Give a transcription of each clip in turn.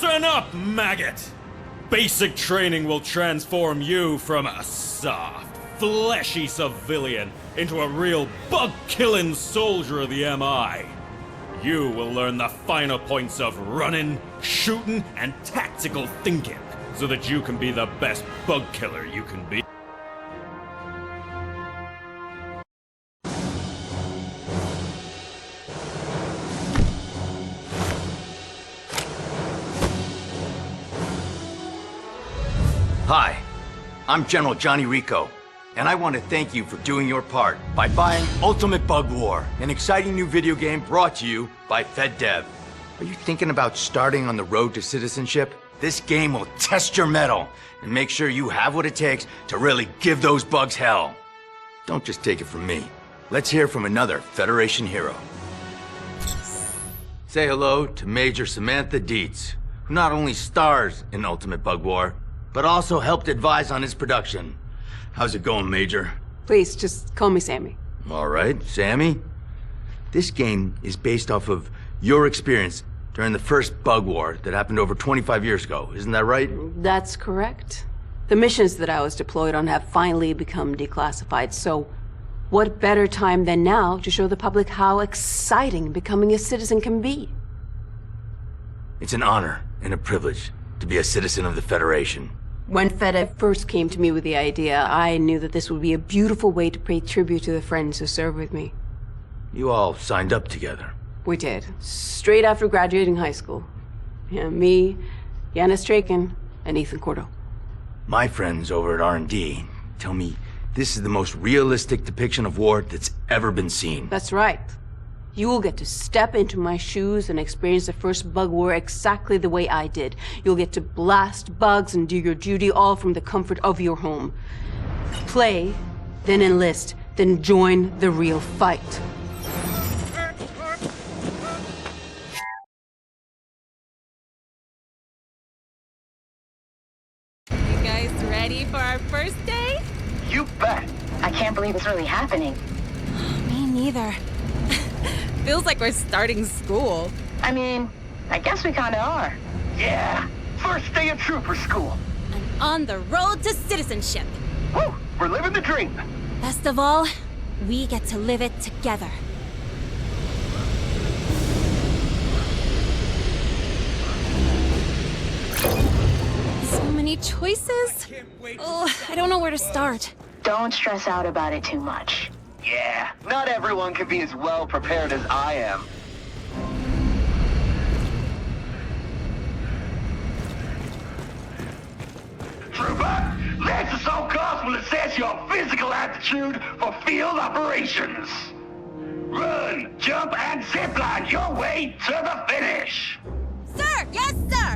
Listen up, maggot! Basic training will transform you from a soft, fleshy civilian into a real bug-killing soldier of the MI. You will learn the finer points of running, shooting, and tactical thinking, so that you can be the best bug killer you can be. Hi, I'm General Johnny Rico, and I want to thank you for doing your part by buying Ultimate Bug War, an exciting new video game brought to you by Fed Dev. Are you thinking about starting on the road to citizenship? This game will test your mettle and make sure you have what it takes to really give those bugs hell. Don't just take it from me. Let's hear from another Federation hero. Say hello to Major Samantha Dietz, who not only stars in Ultimate Bug War, but also helped advise on its production. How's it going, Major? Please, just call me Sammy. All right, Sammy. This game is based off of your experience during the first bug war that happened over 25 years ago. Isn't that right? That's correct. The missions that I was deployed on have finally become declassified, so what better time than now to show the public how exciting becoming a citizen can be? It's an honor and a privilege to be a citizen of the Federation. When FedEv first came to me with the idea, I knew that this would be a beautiful way to pay tribute to the friends who served with me. You all signed up together. We did. Straight after graduating high school. Yeah, me, Yanis Traken, and Ethan Cordo. My friends over at R&D tell me this is the most realistic depiction of war that's ever been seen. That's right. You will get to step into my shoes and experience the first bug war exactly the way I did. You'll get to blast bugs and do your duty all from the comfort of your home. Play, then enlist, then join the real fight. You guys ready for our first day? You bet! I can't believe it's really happening. Me neither. Feels like we're starting school. I mean, I guess we kinda are. Yeah! First day of trooper school! I'm on the road to citizenship. Woo! We're living the dream! Best of all, we get to live it together. So many choices. Oh, I don't know where to start. Don't stress out about it too much. Yeah, not everyone can be as well prepared as I am. Trooper, this assault course will assess your physical aptitude for field operations. Run, jump, and zipline your way to the finish. Sir! Yes, sir!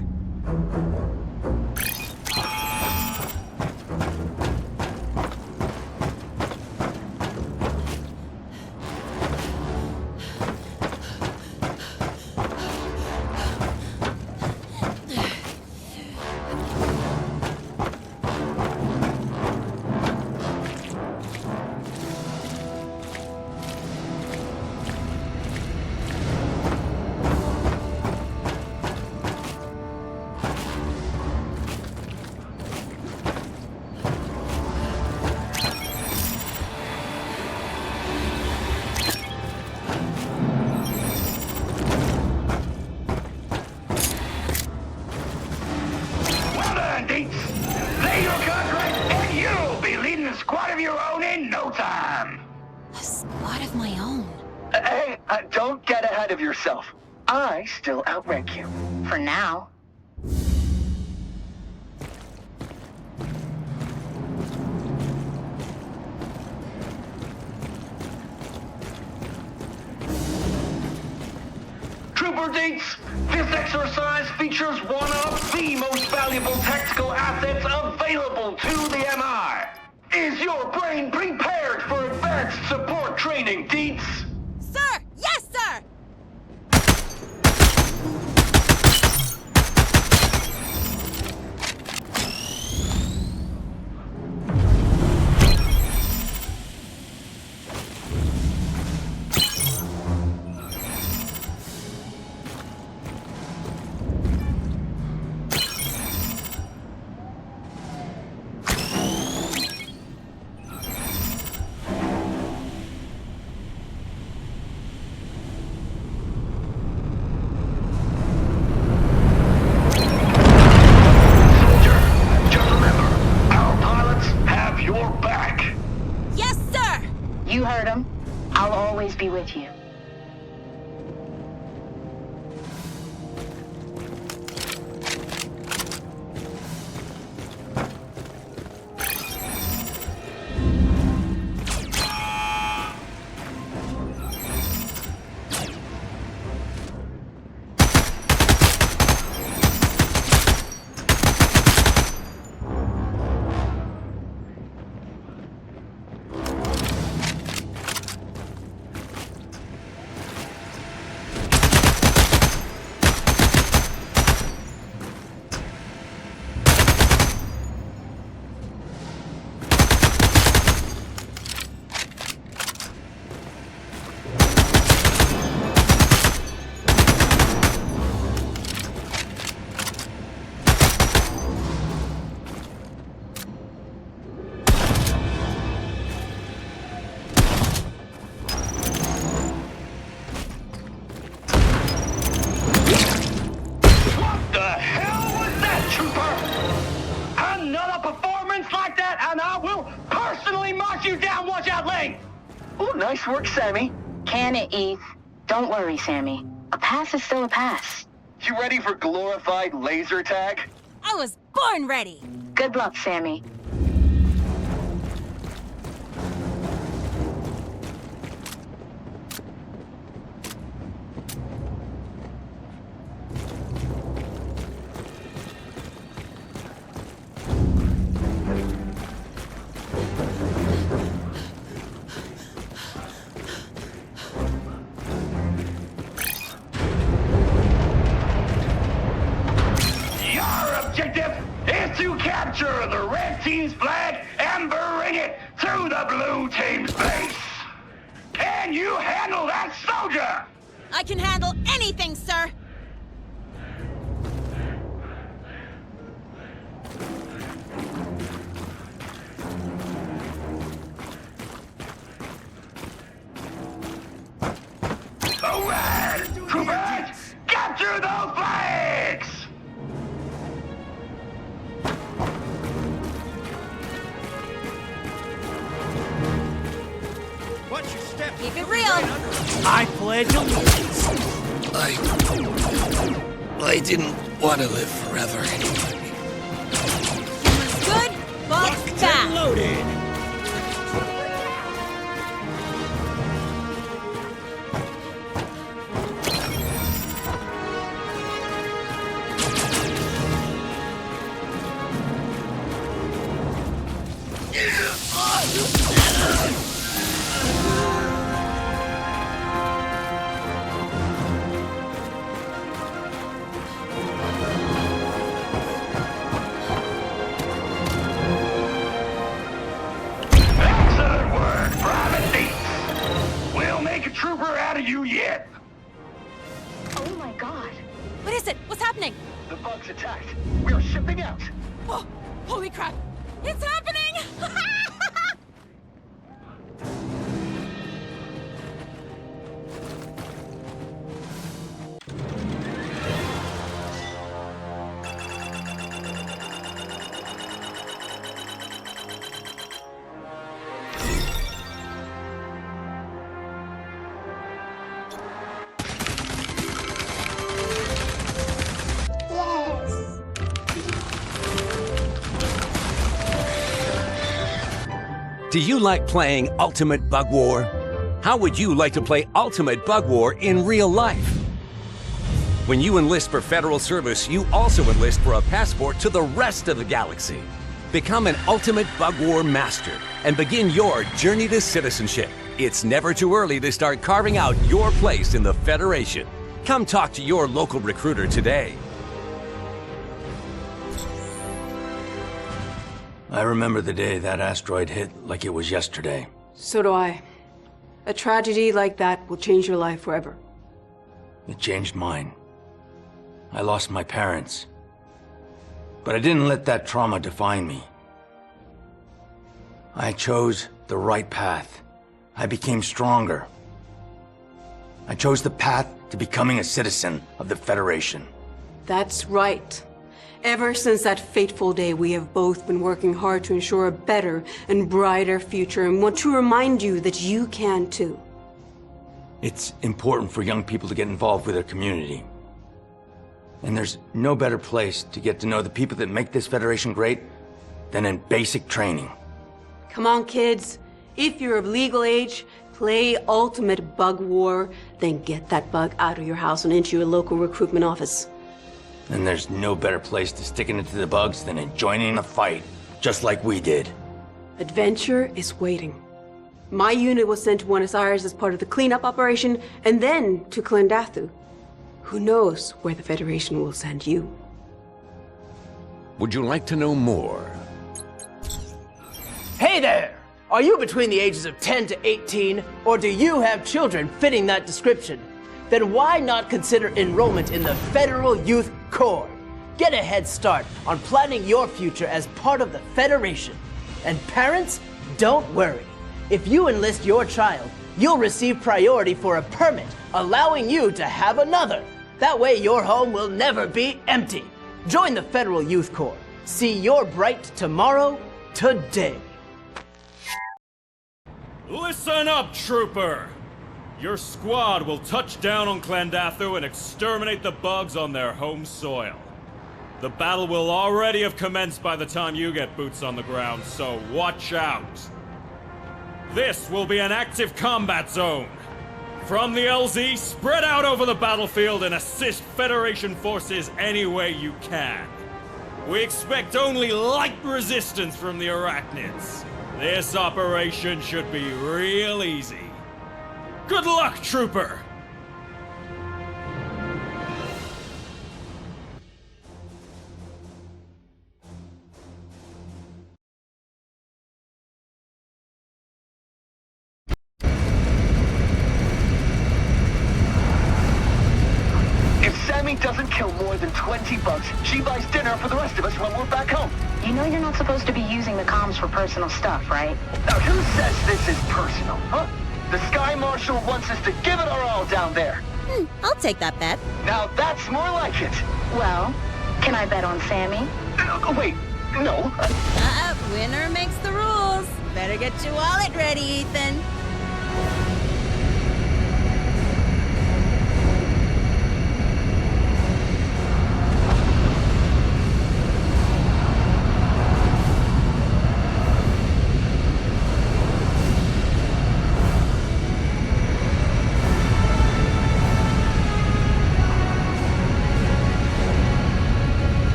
Lay your contract, and you'll be leading a squad of your own in no time. A squad of my own. Hey, don't get ahead of yourself. I still outrank you. For now. Trooper Dietz, this exercise features one of the most valuable tactical assets available to the MI. Is your brain prepared for advanced support training, Dietz? Sir! Yes, sir! You heard him. I'll always be with you. Nice work, Sammy. Can it, Eve? Don't worry, Sammy. A pass is still a pass. You ready for glorified laser tag? I was born ready. Good luck, Sammy. Capture the red team's flag and bring it to the blue team's base. Can you handle that, soldier? I can handle anything, sir. All right, troopers, capture those flags! Keep it real. I pledge allegiance. I didn't want to live forever anyway. Good, but bad. Loaded. Trooper out of you yet. Oh my god. What is it? What's happening? The bug's attacked. We are shipping out. Oh, holy crap. It's happening! Do you like playing Ultimate Bug War? How would you like to play Ultimate Bug War in real life? When you enlist for federal service, you also enlist for a passport to the rest of the galaxy. Become an Ultimate Bug War master and begin your journey to citizenship. It's never too early to start carving out your place in the Federation. Come talk to your local recruiter today. I remember the day that asteroid hit like it was yesterday. So do I. A tragedy like that will change your life forever. It changed mine. I lost my parents. But I didn't let that trauma define me. I chose the right path. I became stronger. I chose the path to becoming a citizen of the Federation. That's right. Ever since that fateful day, we have both been working hard to ensure a better and brighter future, and want to remind you that you can too. It's important for young people to get involved with their community. And there's no better place to get to know the people that make this Federation great than in basic training. Come on, kids. If you're of legal age, play Ultimate Bug War, then get that bug out of your house and into your local recruitment office. And there's no better place to stick it into the bugs than in joining a fight, just like we did. Adventure is waiting. My unit was sent to Buenos Aires as part of the cleanup operation, and then to Clendathu. Who knows where the Federation will send you? Would you like to know more? Hey there! Are you between the ages of 10 to 18, or do you have children fitting that description? Then why not consider enrollment in the Federal Youth Corps? Get a head start on planning your future as part of the Federation. And parents, don't worry. If you enlist your child, you'll receive priority for a permit, allowing you to have another. That way your home will never be empty. Join the Federal Youth Corps. See your bright tomorrow today. Listen up, Trooper! Your squad will touch down on Clendathu and exterminate the bugs on their home soil. The battle will already have commenced by the time you get boots on the ground, so watch out. This will be an active combat zone. From the LZ, spread out over the battlefield and assist Federation forces any way you can. We expect only light resistance from the Arachnids. This operation should be real easy. Good luck, Trooper! If Sammy doesn't kill more than 20 bugs, she buys dinner for the rest of us when we're back home. You know you're not supposed to be using the comms for personal stuff, right? Now, who says this is personal, huh? The Sky Marshal wants us to give it our all down there. I'll take that bet. Now, that's more like it. Well, can I bet on Sammy? Wait, no. Winner makes the rules. Better get your wallet ready, Ethan.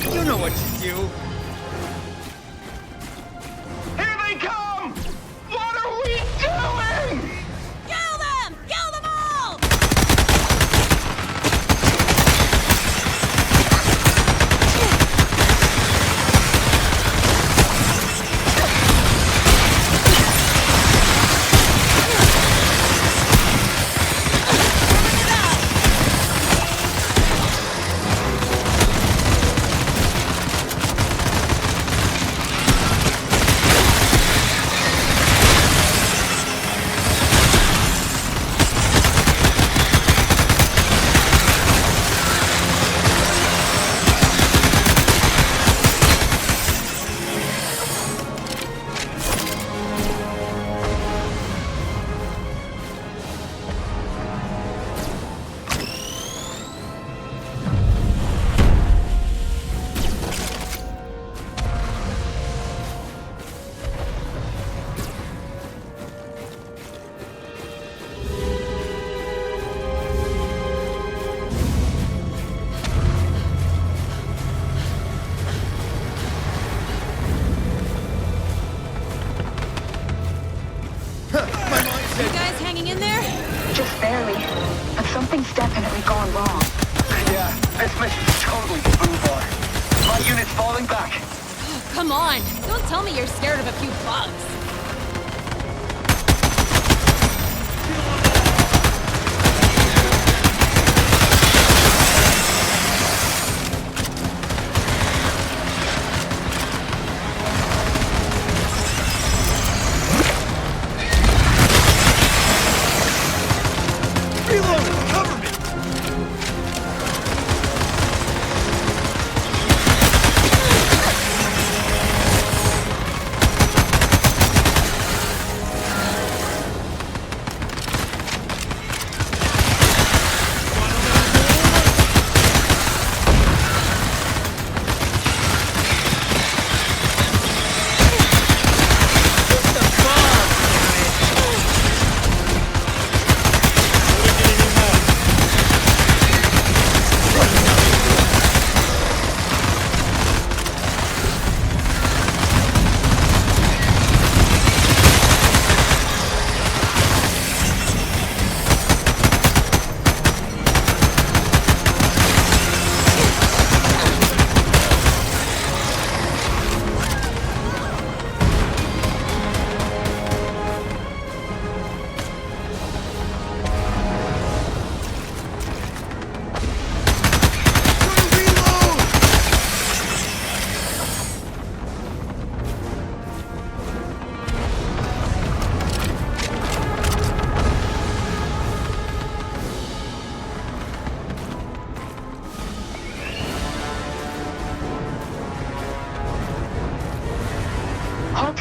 You know what to do. Here they come! What are we doing? Kill them! Kill them all! You guys hanging in there? Just barely. But something's definitely gone wrong. Yeah, this mission's totally foobar. My unit's falling back. Oh, come on. Don't tell me you're scared of a few bugs.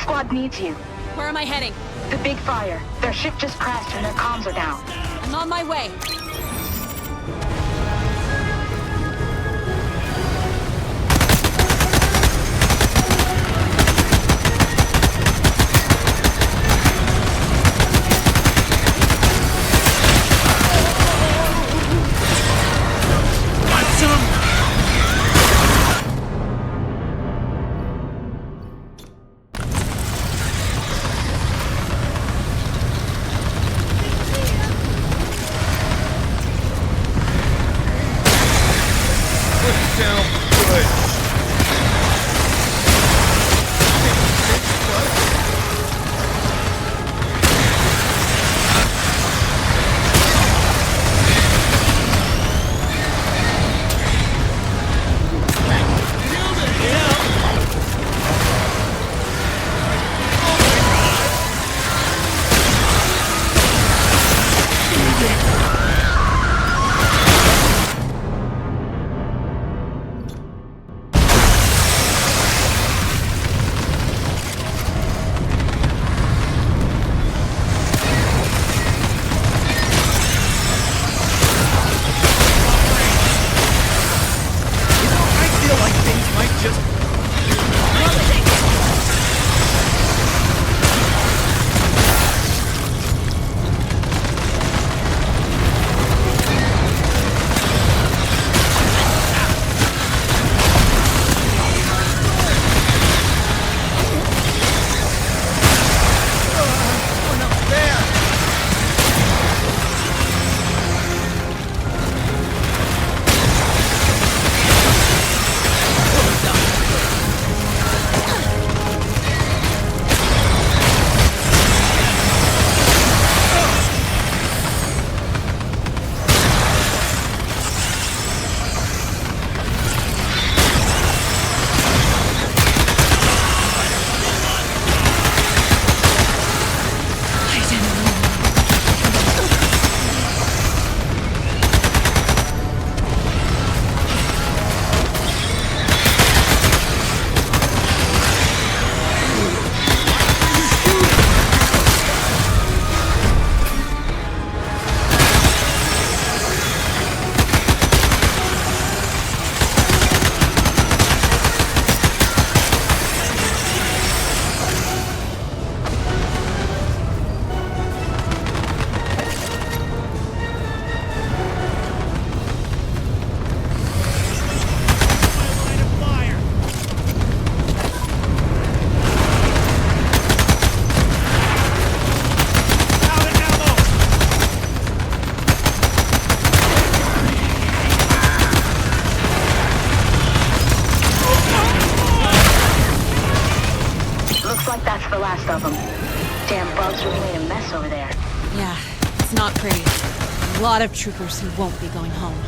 squad needs you. Where am I heading? The big fire. Their ship just crashed and their comms are down. I'm on my way. That's the last of them. Damn bugs really made a mess over there. Yeah, it's not pretty. A lot of troopers who won't be going home.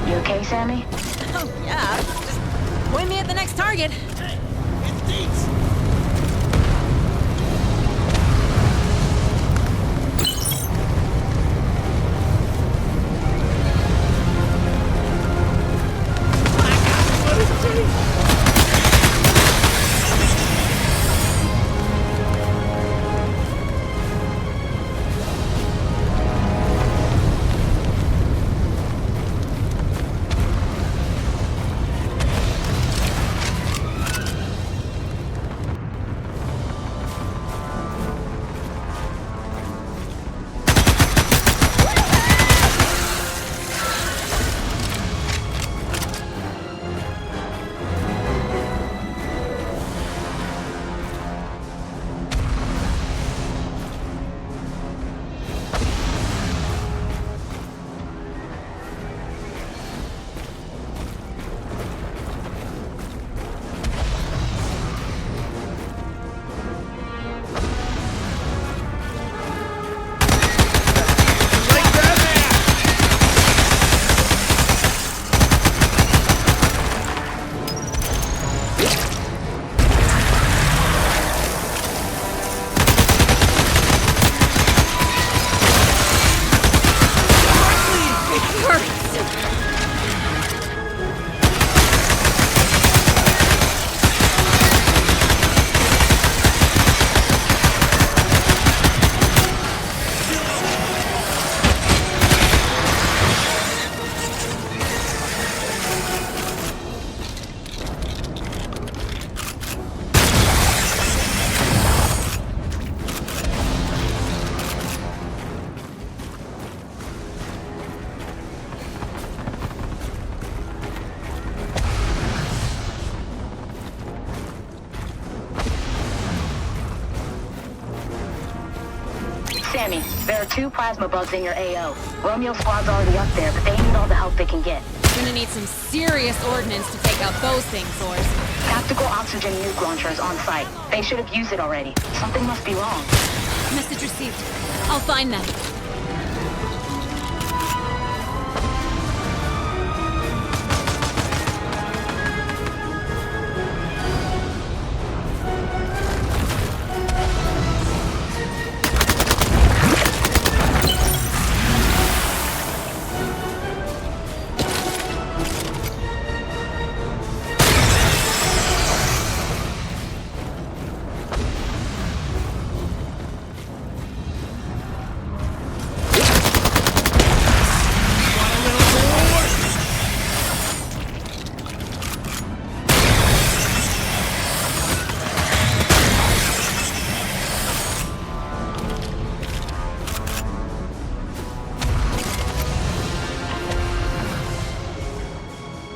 You okay, Sammy? Oh, yeah. Just point me at the next target. Hey, it's Deets! 2 plasma bugs in your AO. Romeo squad's already up there, but they need all the help they can get. Gonna need some serious ordnance to take out those things, Lord. Tactical oxygen nuke launchers on site. They should have used it already. Something must be wrong. Message received. I'll find them.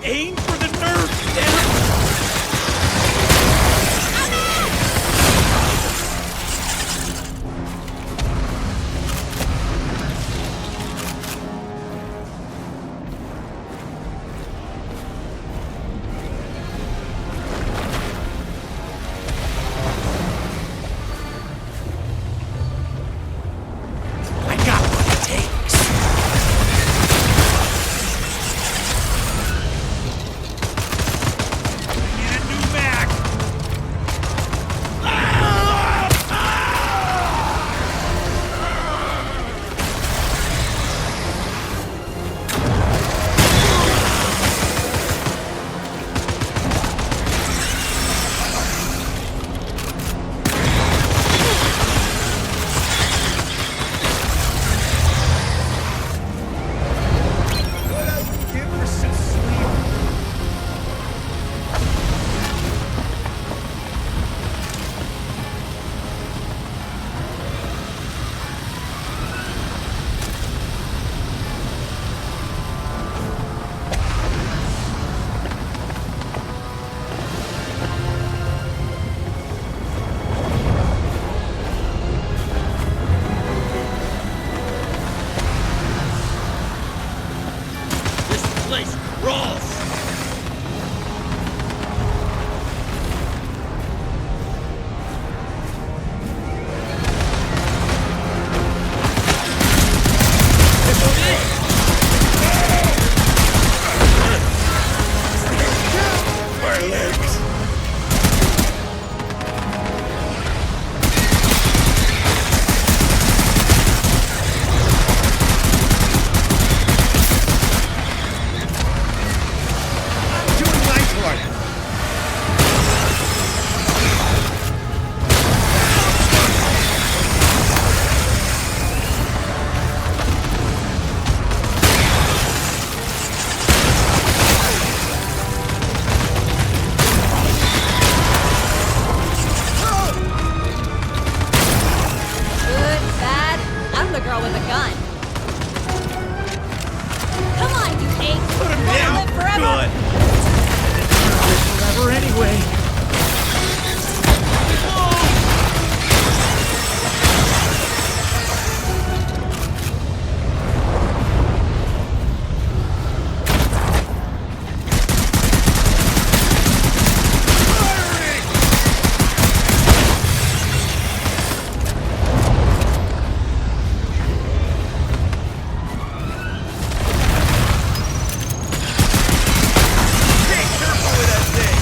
Aim for the nerve, damn it! I got what it takes. Need a new mag. What else can you give for some sleep? This place crawls! My legs! Doing my part. Good, bad. I'm the girl with the gun. Come on, you ape! Put him Wanna down! live forever? Good! Forever anyway. Be careful with that thing!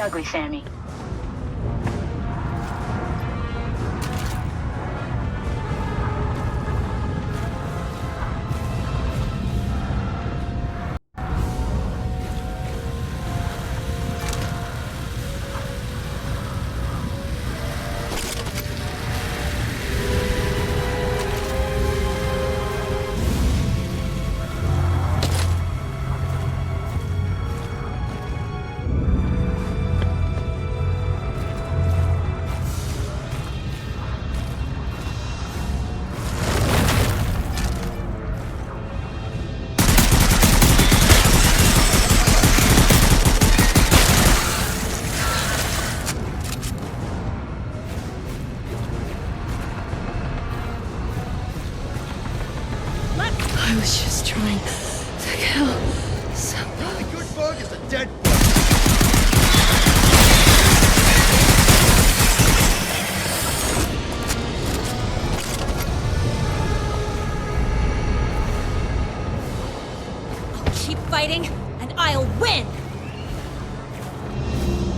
ugly, Sammy. I was just trying to kill somebody. A good bug is a dead bug. I'll keep fighting, and I'll win!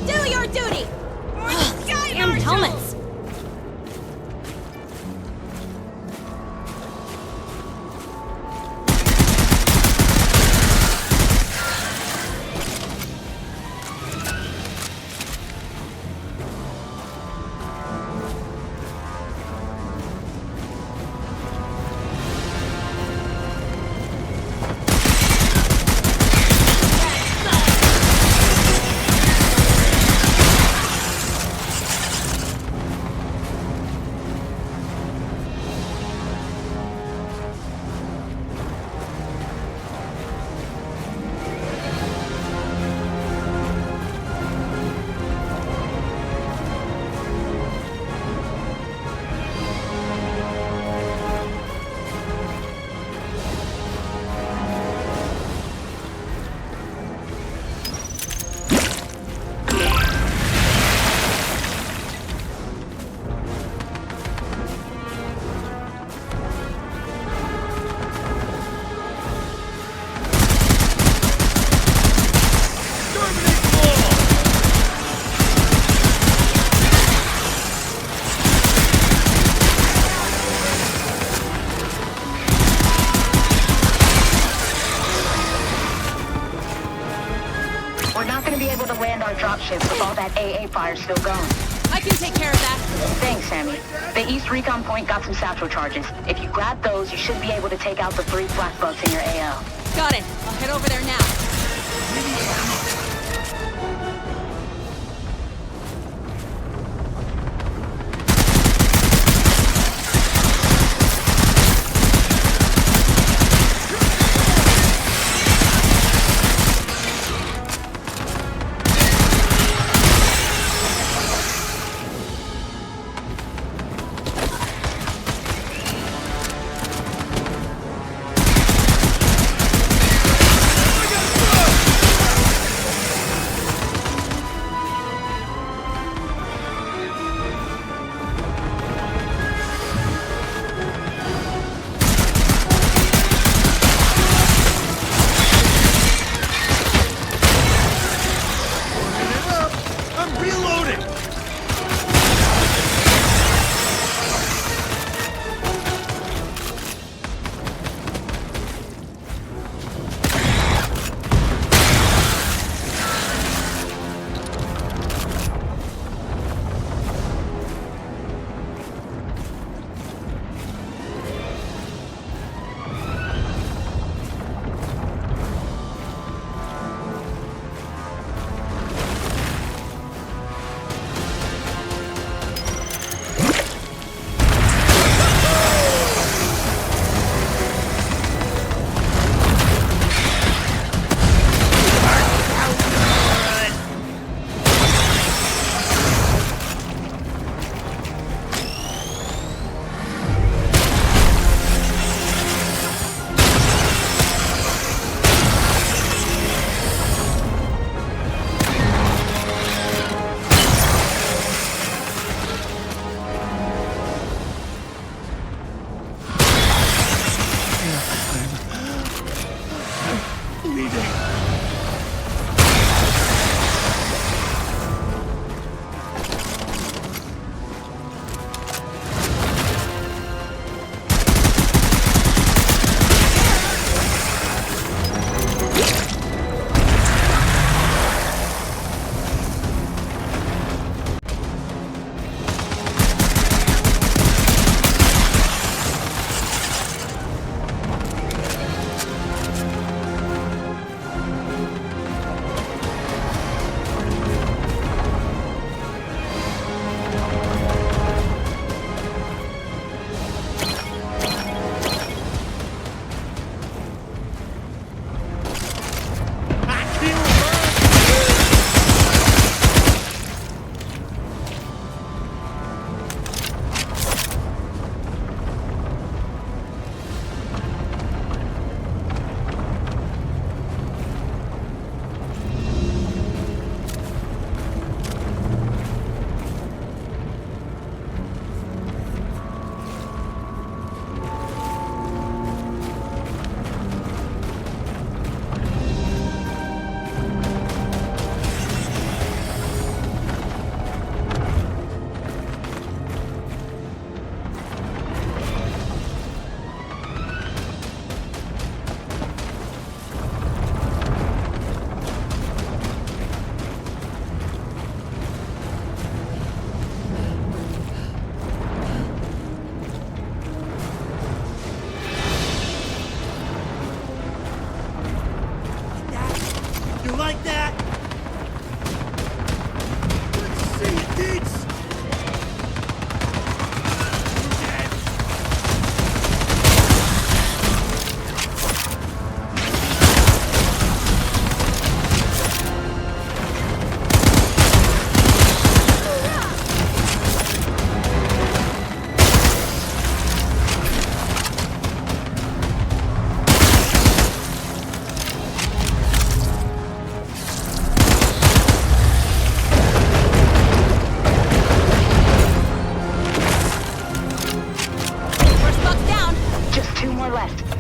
Do your duty! Damn helmets! We're not gonna be able to land our dropship with all that AA fire still going. I can take care of that. Thanks, Sammy. The East Recon Point got some satchel charges. If you grab those, you should be able to take out the 3 flak bugs in your AO. Got it. I'll head over there now.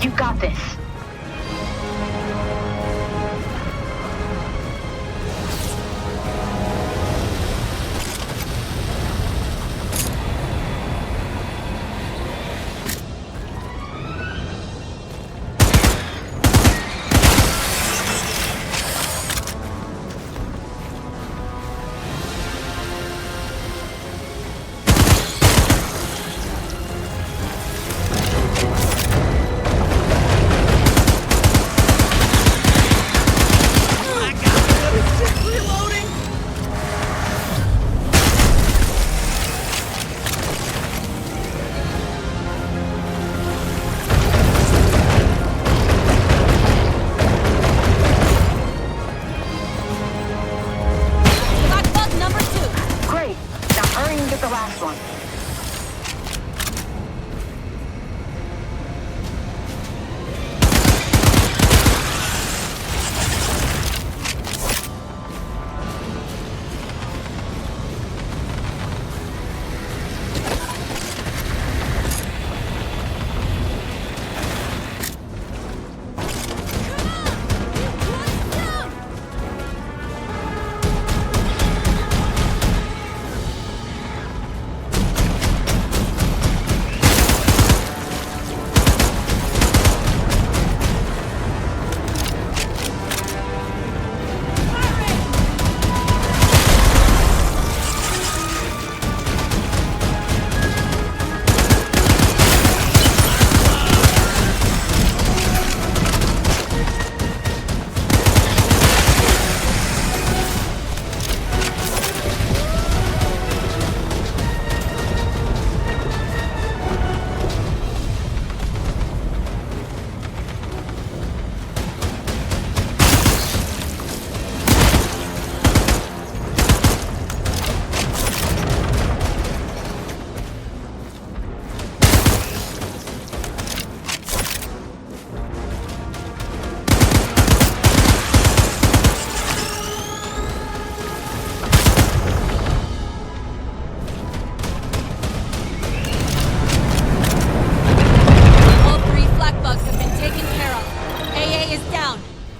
You got this.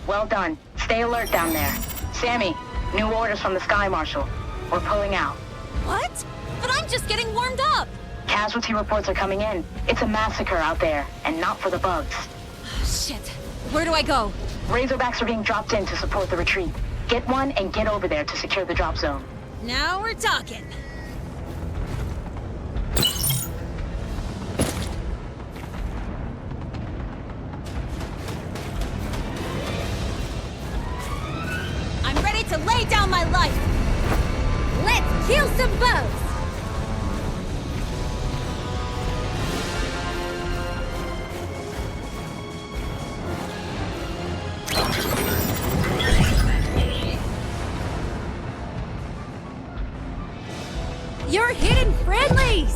Well done. Stay alert down there. Sammy, new orders from the Sky Marshal. We're pulling out. What? But I'm just getting warmed up. Casualty reports are coming in. It's a massacre out there, and not for the bugs. Shit. Where do I go? Razorbacks are being dropped in to support the retreat. Get one and get over there to secure the drop zone. Now we're talking. I'm ready to lay down my life. Let's kill some bugs. You're hidden friendlies!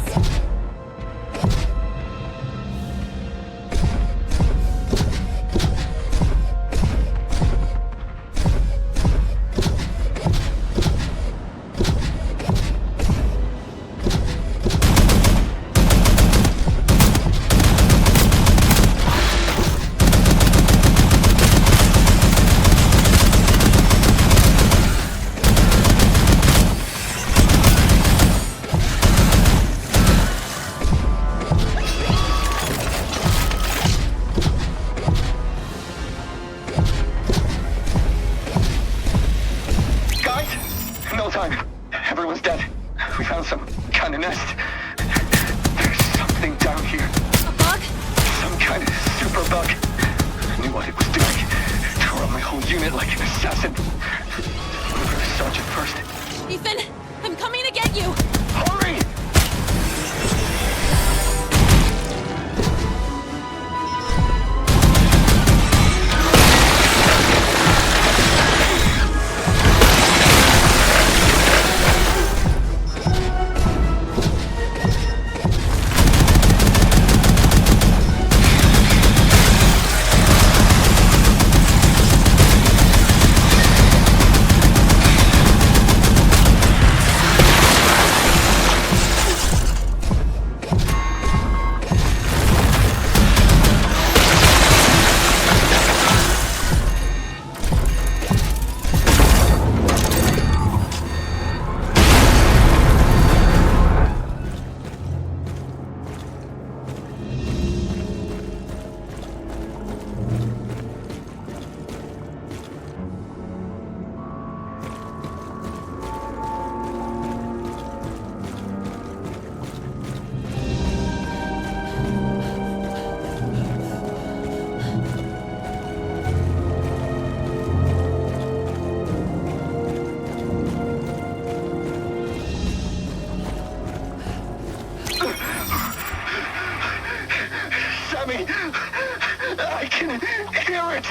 can hear it!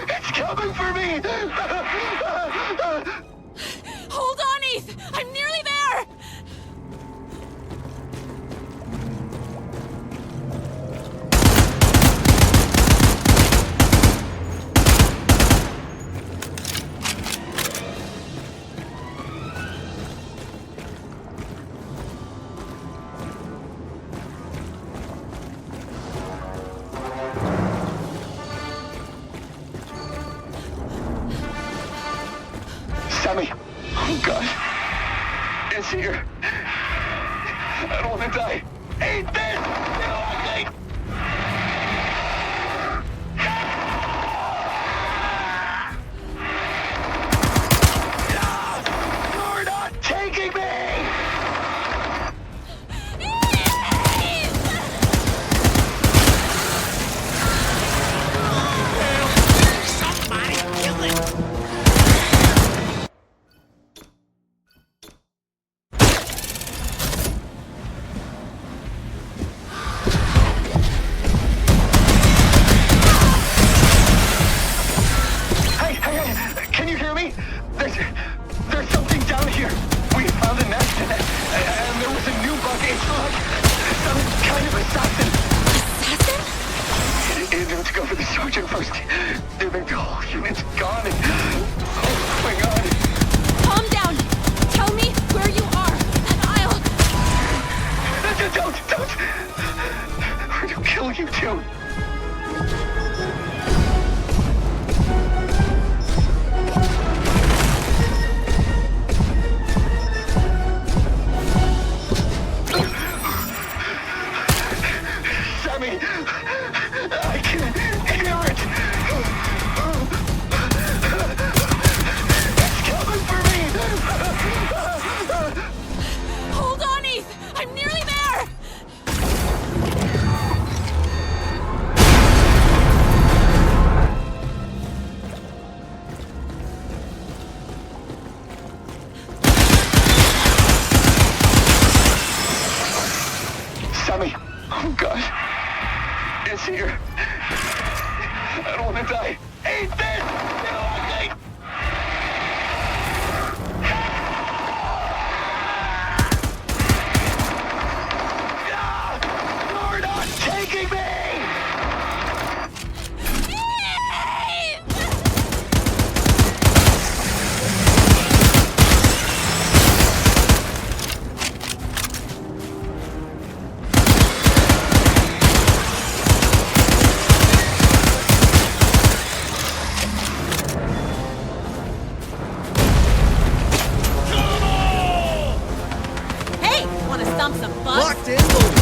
It's coming for me! Hold on, Eth! I'm nearly there! Sammy! Oh, God! It's here! I don't want to die! Eat this! You ugly! You're not taking me! Can you hear me? There's something down here. We found a nest, and there was a new bug. It's like some kind of assassin. Assassin? Let's go for the sergeant first. The whole unit's gone. Oh my God. Calm down. Tell me where you are, and I'll... Don't. Or he'll kill you too. Sammy, I can hear it. It's coming for me. Hold on, Eth! I'm nearly there! Sammy, oh God. It's here. I don't want to die. Eat this! You ugly! You're not taking me! Hey! Wanna stomp some bugs? Locked in, loaded.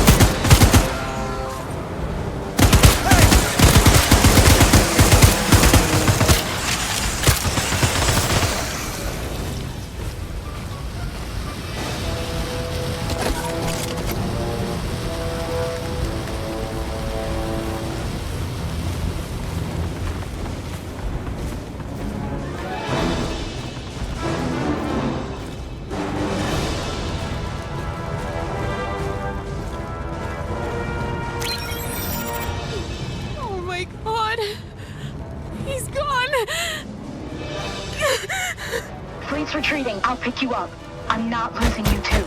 Oh my God! He's gone! Fleet's retreating. I'll pick you up. I'm not losing you too.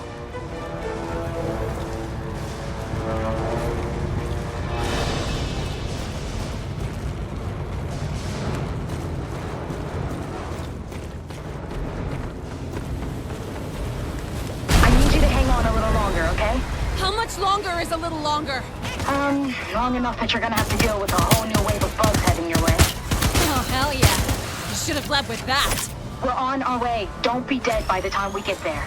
I need you to hang on a little longer, okay? How much longer is a little longer? Long enough that you're gonna have to deal with a whole new wave of bugs heading your way. Oh, hell yeah. You should have led with that. We're on our way. Don't be dead by the time we get there.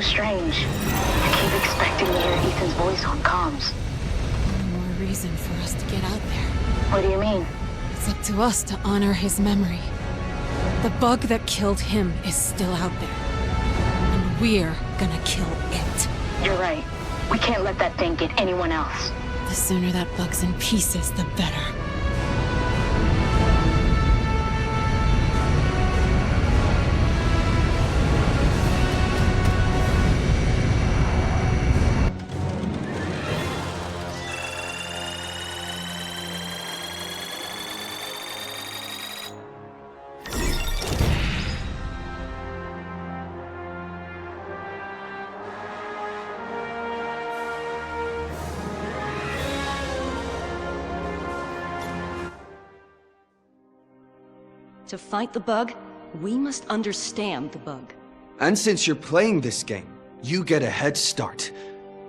so strange. I keep expecting to hear Ethan's voice on comms. One more reason for us to get out there. What do you mean? It's up to us to honor his memory. The bug that killed him is still out there. And we're gonna kill it. You're right. We can't let that thing get anyone else. The sooner that bug's in pieces, the better. To fight the bug, we must understand the bug. And since you're playing this game, you get a head start.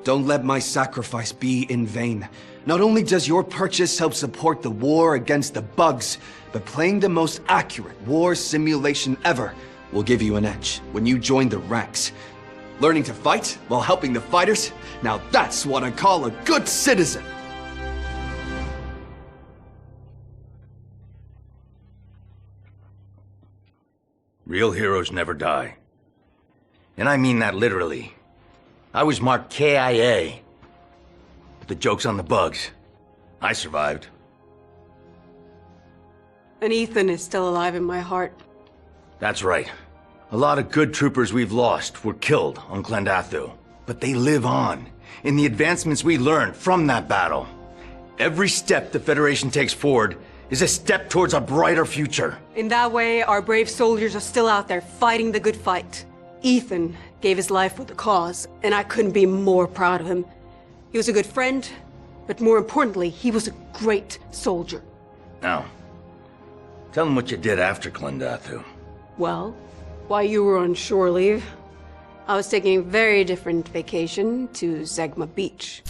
Don't let my sacrifice be in vain. Not only does your purchase help support the war against the bugs, but playing the most accurate war simulation ever will give you an edge when you join the ranks. Learning to fight while helping the fighters? Now that's what I call a good citizen! Real heroes never die. And I mean that literally. I was marked KIA. But the joke's on the bugs. I survived. And Ethan is still alive in my heart. That's right. A lot of good troopers we've lost were killed on Klendathu. But they live on, in the advancements we learned from that battle. Every step the Federation takes forward is a step towards a brighter future. In that way, our brave soldiers are still out there fighting the good fight. Ethan gave his life for the cause, and I couldn't be more proud of him. He was a good friend, but more importantly, he was a great soldier. Now, tell them what you did after Klendathu. Well, while you were on shore leave, I was taking a very different vacation to Zegma Beach.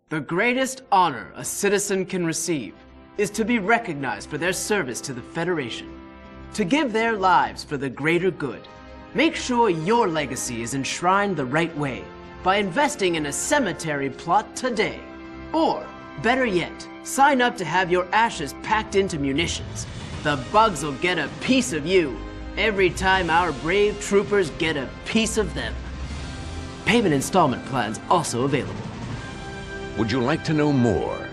The greatest honor a citizen can receive is to be recognized for their service to the Federation. To give their lives for the greater good. Make sure your legacy is enshrined the right way by investing in a cemetery plot today. Or, better yet, sign up to have your ashes packed into munitions. The bugs will get a piece of you every time our brave troopers get a piece of them. Payment installment plans also available. Would you like to know more?